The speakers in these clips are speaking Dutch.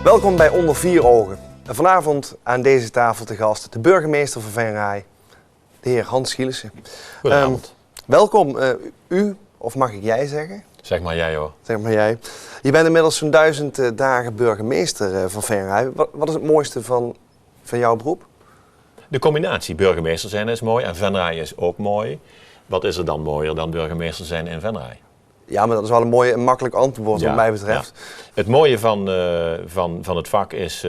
Welkom bij Onder Vier Ogen. En vanavond aan deze tafel te gast de burgemeester van Venray, de heer Hans Schielissen. Goedenavond. Welkom, u, of mag ik jij zeggen? Zeg maar jij hoor. Zeg maar jij. Je bent inmiddels zo'n 1000 dagen burgemeester van Venray. Wat is het mooiste van jouw beroep? De combinatie burgemeester zijn is mooi en Venray is ook mooi. Wat is er dan mooier dan burgemeester zijn in Venray? Ja, maar dat is wel een mooi en makkelijk antwoord wat mij betreft. Ja. Het mooie van het vak is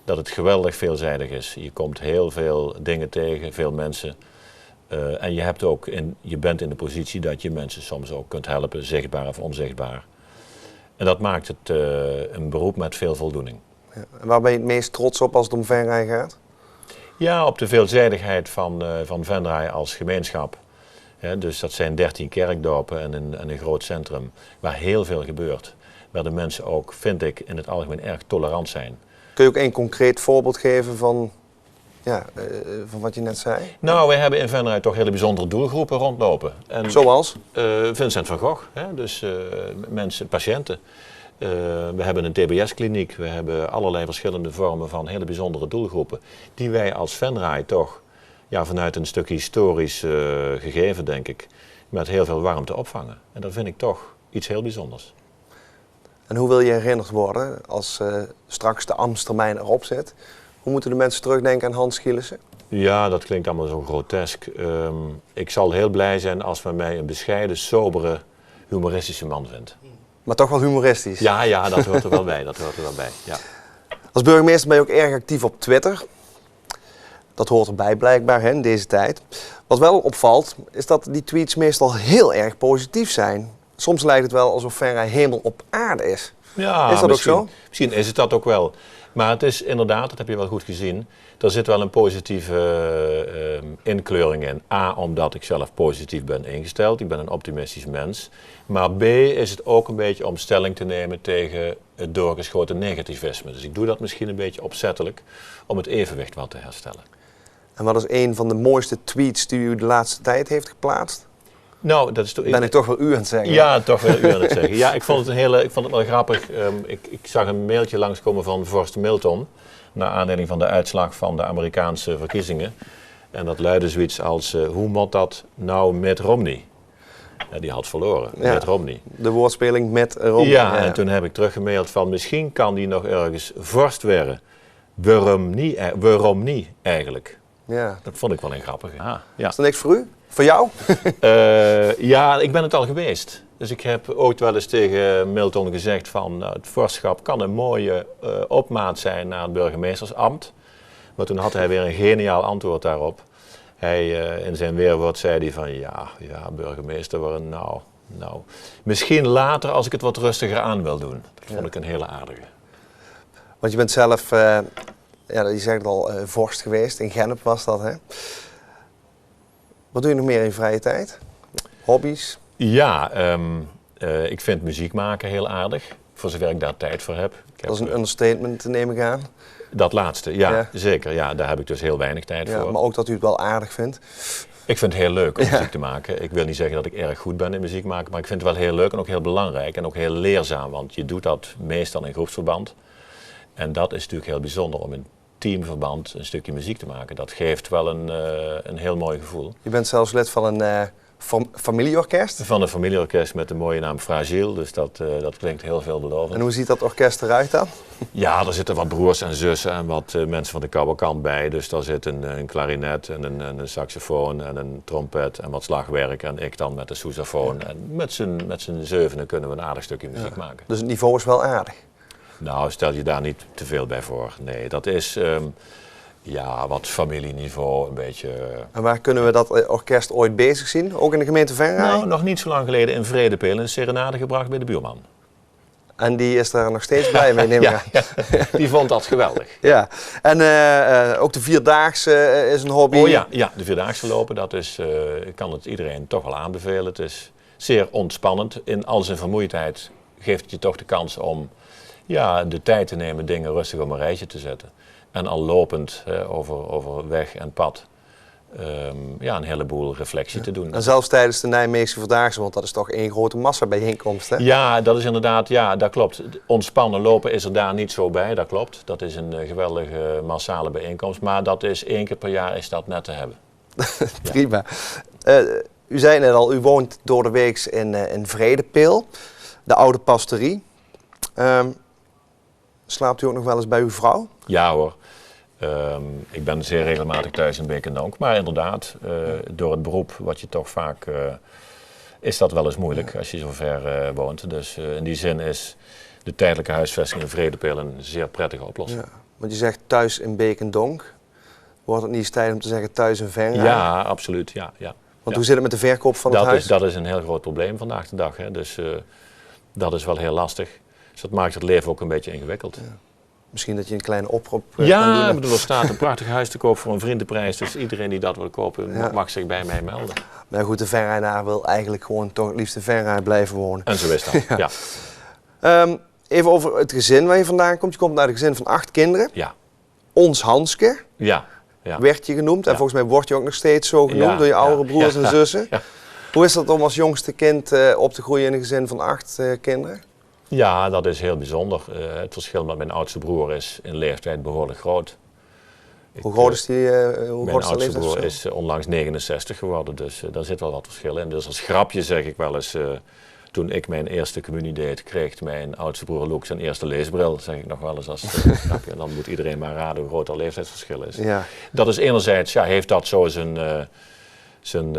dat het geweldig veelzijdig is. Je komt heel veel dingen tegen, veel mensen. En je bent in de positie dat je mensen soms ook kunt helpen, zichtbaar of onzichtbaar. En dat maakt het een beroep met veel voldoening. Ja. En waar ben je het meest trots op als het om Venray gaat? Ja, op de veelzijdigheid van Venray als gemeenschap. Ja, dus dat zijn 13 kerkdorpen en een groot centrum waar heel veel gebeurt. Waar de mensen ook, vind ik, in het algemeen erg tolerant zijn. Kun je ook een concreet voorbeeld geven van wat je net zei? Nou, wij hebben in Venray toch hele bijzondere doelgroepen rondlopen. En, zoals? Vincent van Gogh, hè? Dus mensen, patiënten. We hebben een TBS-kliniek, we hebben allerlei verschillende vormen van hele bijzondere doelgroepen. Die wij als Venray toch vanuit een stuk historisch gegeven, denk ik, met heel veel warmte opvangen. En dat vind ik toch iets heel bijzonders. En hoe wil je herinnerd worden als straks de ambtstermijn erop zit? Hoe moeten de mensen terugdenken aan Hans Schielissen? Ja, dat klinkt allemaal zo grotesk. Ik zal heel blij zijn als men mij een bescheiden, sobere, humoristische man vindt. Maar toch wel humoristisch? Ja, dat hoort er wel bij. Ja. Als burgemeester ben je ook erg actief op Twitter. Dat hoort erbij blijkbaar in deze tijd. Wat wel opvalt, is dat die tweets meestal heel erg positief zijn. Soms lijkt het wel alsof Venray hemel op aarde is. Ja, is dat ook zo? Misschien is het dat ook wel. Maar het is inderdaad, dat heb je wel goed gezien, er zit wel een positieve inkleuring in. A, omdat ik zelf positief ben ingesteld. Ik ben een optimistisch mens. Maar B, is het ook een beetje om stelling te nemen tegen het doorgeschoten negativisme. Dus ik doe dat misschien een beetje opzettelijk om het evenwicht wat te herstellen. En wat is een van de mooiste tweets die u de laatste tijd heeft geplaatst? Nou, dat is ben ik toch wel u aan het zeggen? Ja, toch wel u aan het zeggen. Ja, ik vond het wel grappig. Ik zag een mailtje langskomen van vorst Milton, naar aanleiding van de uitslag van de Amerikaanse verkiezingen. En dat luidde zoiets als, hoe moet dat nou met Romney? Ja, die had verloren, met Romney. De woordspeling met Romney. Ja, en toen heb ik teruggemaild van, misschien kan die nog ergens vorst worden. Waarom niet eigenlijk? Ja. Dat vond ik wel een grappige. Ja. Is dat niks voor u? Voor jou? Ja, ik ben het al geweest. Dus ik heb ooit wel eens tegen Milton gezegd van het vorstschap kan een mooie opmaat zijn naar het burgemeestersambt. Maar toen had hij weer een geniaal antwoord daarop. Hij, in zijn weerwoord zei hij van ja, burgemeester worden nou, misschien later als ik het wat rustiger aan wil doen. Dat vond ik een hele aardige. Want je bent zelf, je zegt het al, vorst geweest. In Gennep was dat, hè? Wat doe je nog meer in je vrije tijd? Hobby's? Ja, ik vind muziek maken heel aardig. Voor zover ik daar tijd voor heb. Dat is een understatement, neem ik aan. Dat laatste, ja, zeker. Ja, daar heb ik dus heel weinig tijd voor. Maar ook dat u het wel aardig vindt? Ik vind het heel leuk om muziek te maken. Ik wil niet zeggen dat ik erg goed ben in muziek maken, maar ik vind het wel heel leuk en ook heel belangrijk en ook heel leerzaam. Want je doet dat meestal in groepsverband. En dat is natuurlijk heel bijzonder om in teamverband een stukje muziek te maken. Dat geeft wel een heel mooi gevoel. Je bent zelfs lid van een familieorkest? Van een familieorkest met de mooie naam Fragile, dus dat klinkt heel veelbelovend. En hoe ziet dat orkest eruit dan? Ja, er zitten wat broers en zussen en wat mensen van de cavalkant bij. Dus daar zit een klarinet en een saxofoon en een trompet en wat slagwerk. En ik dan met de sousaphone. En met z'n zevenen kunnen we een aardig stukje muziek maken. Dus het niveau is wel aardig? Nou, stel je daar niet te veel bij voor. Nee, dat is wat familieniveau, een beetje. En waar kunnen we dat orkest ooit bezig zien? Ook in de gemeente Venray? Nou, nog niet zo lang geleden in Vredepeel een serenade gebracht bij de buurman. En die is daar nog steeds blij mee, neem ik aan. Ja, die vond dat geweldig. Ja, en ook de Vierdaagse is een hobby? Oh ja, de Vierdaagse lopen, dat is, ik kan het iedereen toch wel aanbevelen. Het is zeer ontspannend. In al zijn vermoeidheid geeft het je toch de kans om de tijd te nemen dingen rustig op een rijtje te zetten. En al lopend over weg en pad een heleboel reflectie te doen. En zelfs tijdens de Nijmeegse Vierdaagse, want dat is toch één grote massabijeenkomst, hè? Ja, dat is inderdaad, ja, dat klopt. Ontspannen lopen is er daar niet zo bij, dat klopt. Dat is een geweldige massale bijeenkomst, maar dat is 1 keer per jaar is dat net te hebben. Prima. U zei net al, u woont door de weeks in Vredepeel, de oude pastorie. Slaapt u ook nog wel eens bij uw vrouw? Ja hoor. Ik ben zeer regelmatig thuis in Beek en Donk, maar inderdaad, door het beroep wat je toch vaak, is dat wel eens moeilijk als je zo ver woont. Dus in die zin is de tijdelijke huisvesting in Vredepeel een zeer prettige oplossing. Ja, want je zegt thuis in Beek en Donk. Wordt het niet eens tijd om te zeggen thuis in Venray? Ja, absoluut. Ja. Want hoe zit het met de verkoop van het huis? Dat is een heel groot probleem vandaag de dag. Hè. Dus dat is wel heel lastig. Dus dat maakt het leven ook een beetje ingewikkeld. Ja. Misschien dat je een kleine oproep kan doen. Ja, ik bedoel, er staat een prachtig huis te koop voor een vriendenprijs. Dus iedereen die dat wil kopen, mag zich bij mij melden. Maar goed, de Venrayenaar wil eigenlijk gewoon toch het liefst in Venray blijven wonen. En zo is dat, ja. Even over het gezin waar je vandaan komt. Je komt uit een gezin van 8 kinderen. Ja. Ons Hanske werd je genoemd. En volgens mij word je ook nog steeds zo genoemd door je oudere broers en zussen. Ja. Hoe is dat om als jongste kind op te groeien in een gezin van 8 kinderen? Ja, dat is heel bijzonder. Het verschil met mijn oudste broer is in leeftijd behoorlijk groot. Hoe groot is die? Mijn oudste broer is onlangs 69 geworden, dus daar zit wel wat verschil in. Dus als grapje zeg ik wel eens, toen ik mijn eerste communie deed, kreeg mijn oudste broer Luc zijn eerste leesbril, zeg ik nog wel eens als grapje. En dan moet iedereen maar raden hoe groot dat leeftijdsverschil is. Ja. Dat is enerzijds, heeft dat zo zijn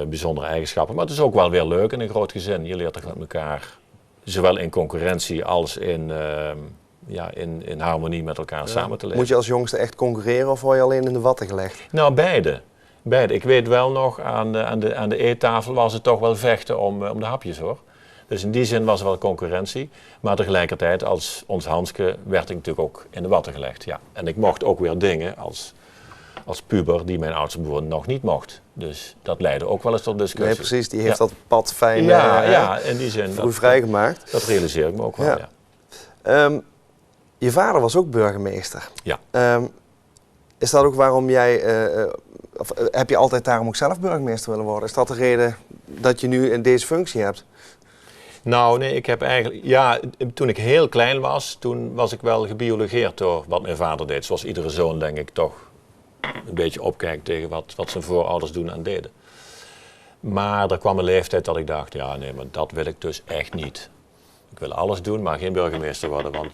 bijzondere eigenschappen, maar het is ook wel weer leuk in een groot gezin. Je leert toch met elkaar, zowel in concurrentie als in harmonie met elkaar samen te leven. Moet je als jongste echt concurreren of word je alleen in de watten gelegd? Nou, beide. Ik weet wel nog, aan de eettafel was het toch wel vechten om de hapjes hoor. Dus in die zin was er wel concurrentie. Maar tegelijkertijd, als ons Hanske, werd ik natuurlijk ook in de watten gelegd. Ja. En ik mocht ook weer dingen als puber die mijn oudste broer nog niet mocht. Dus dat leidde ook wel eens tot discussie. Nee, precies. Die heeft dat pad fijn in die zin vroeg vrijgemaakt. Dat realiseer ik me ook wel, Je vader was ook burgemeester. Ja. Is dat ook waarom jij, heb je altijd daarom ook zelf burgemeester willen worden? Is dat de reden dat je nu in deze functie hebt? Nou, nee, ik heb eigenlijk, toen ik heel klein was, toen was ik wel gebiologeerd door wat mijn vader deed. Zoals iedere zoon, denk ik, toch een beetje opkijkt tegen wat zijn voorouders doen en deden. Maar er kwam een leeftijd dat ik dacht, maar dat wil ik dus echt niet. Ik wil alles doen, maar geen burgemeester worden. Want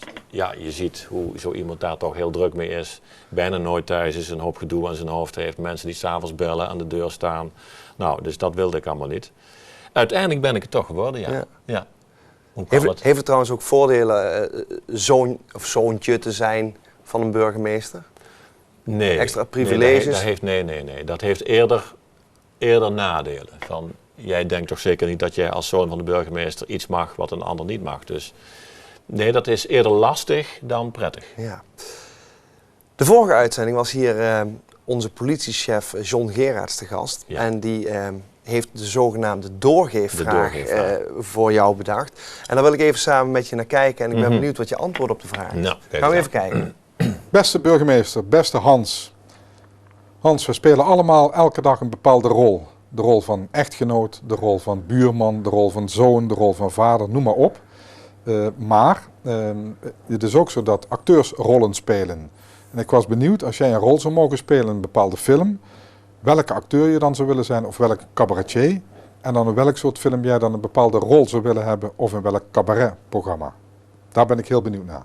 je ziet hoe zo iemand daar toch heel druk mee is. Bijna nooit thuis is, een hoop gedoe aan zijn hoofd heeft. Mensen die 's avonds bellen, aan de deur staan. Nou, dus dat wilde ik allemaal niet. Uiteindelijk ben ik het toch geworden, ja. Heeft het trouwens ook voordelen zoon of zoontje te zijn van een burgemeester? Nee. Extra privileges? Nee. Dat heeft eerder nadelen. Jij denkt toch zeker niet dat jij als zoon van de burgemeester iets mag wat een ander niet mag. Dus nee, dat is eerder lastig dan prettig. Ja. De vorige uitzending was hier onze politiechef John Gerards te gast. Ja. En die heeft de zogenaamde doorgeefvraag voor jou bedacht. En daar wil ik even samen met je naar kijken. En ik ben benieuwd wat je antwoord op de vraag is. Nou, gaan we even kijken. Beste burgemeester, beste Hans. Hans, we spelen allemaal elke dag een bepaalde rol. De rol van echtgenoot, de rol van buurman, de rol van zoon, de rol van vader, noem maar op. Maar het is ook zo dat acteurs rollen spelen. En ik was benieuwd, als jij een rol zou mogen spelen in een bepaalde film, welke acteur je dan zou willen zijn of welke cabaretier. En dan in welk soort film jij dan een bepaalde rol zou willen hebben of in welk cabaretprogramma. Daar ben ik heel benieuwd naar.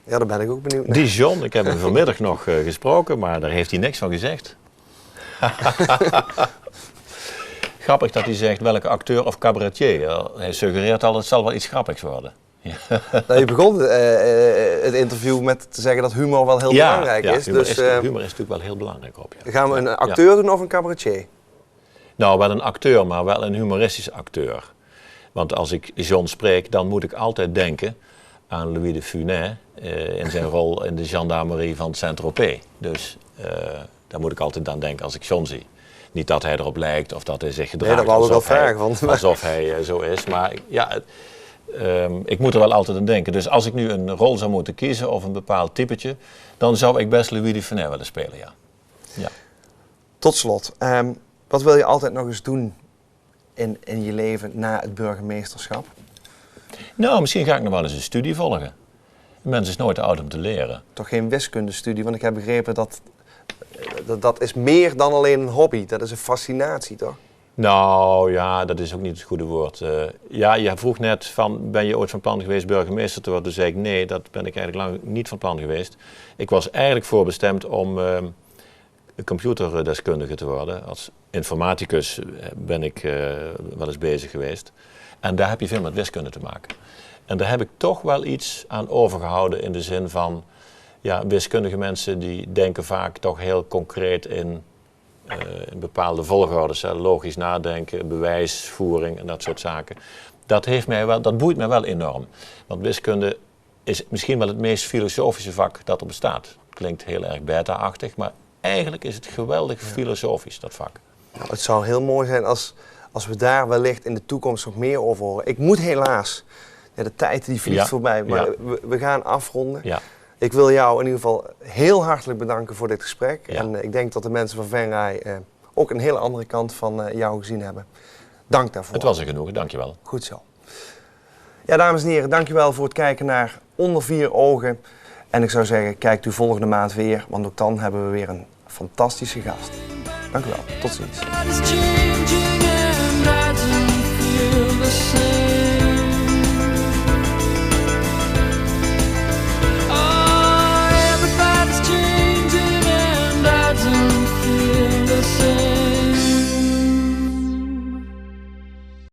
Ja, daar ben ik ook benieuwd naar. Die John, ik heb hem vanmiddag nog gesproken, maar daar heeft hij niks van gezegd. Grappig dat hij zegt welke acteur of cabaretier. Hij suggereert al, het zal wel iets grappigs worden. Ja. Nou, je begon het interview met te zeggen dat humor wel heel belangrijk is. Humor, humor is natuurlijk wel heel belangrijk op. Ja. Gaan we een acteur doen of een cabaretier? Nou, wel een acteur, maar wel een humoristische acteur. Want als ik John spreek, dan moet ik altijd denken aan Louis de Funès in zijn rol in de gendarmerie van Saint-Tropez. Dus daar moet ik altijd aan denken als ik John zie. Niet dat hij erop lijkt of dat hij zich gedraagt dat wou ik wel vragen, alsof hij zo is. Maar ik moet er wel altijd aan denken. Dus als ik nu een rol zou moeten kiezen of een bepaald typetje, dan zou ik best Louis de Funès willen spelen, ja. Tot slot, wat wil je altijd nog eens doen in je leven na het burgemeesterschap? Nou, misschien ga ik nog wel eens een studie volgen. Een mens is nooit te oud om te leren. Toch geen wiskundestudie, want ik heb begrepen dat is meer dan alleen een hobby. Dat is een fascinatie, toch? Nou ja, dat is ook niet het goede woord. Ja, je vroeg net van, ben je ooit van plan geweest burgemeester te worden? Toen zei ik nee, dat ben ik eigenlijk lang niet van plan geweest. Ik was eigenlijk voorbestemd om computerdeskundige te worden. Als informaticus ben ik wel eens bezig geweest. En daar heb je veel met wiskunde te maken. En daar heb ik toch wel iets aan overgehouden in de zin van, ja, wiskundige mensen die denken vaak toch heel concreet in bepaalde volgordes, logisch nadenken, bewijsvoering en dat soort zaken. Dat boeit mij wel enorm. Want wiskunde is misschien wel het meest filosofische vak dat er bestaat. Klinkt heel erg beta-achtig, maar eigenlijk is het geweldig filosofisch, dat vak. Nou, het zou heel mooi zijn als we daar wellicht in de toekomst nog meer over horen. Ik moet helaas, de tijd die vliegt voorbij, maar we gaan afronden. Ja. Ik wil jou in ieder geval heel hartelijk bedanken voor dit gesprek. Ja. En ik denk dat de mensen van Venray ook een hele andere kant van jou gezien hebben. Dank daarvoor. Het was er genoeg, dankjewel. Goed zo. Ja, dames en heren, dankjewel voor het kijken naar Onder Vier Ogen. En ik zou zeggen, kijkt u volgende maand weer, want ook dan hebben we weer een fantastische gast. Dank u wel, tot ziens.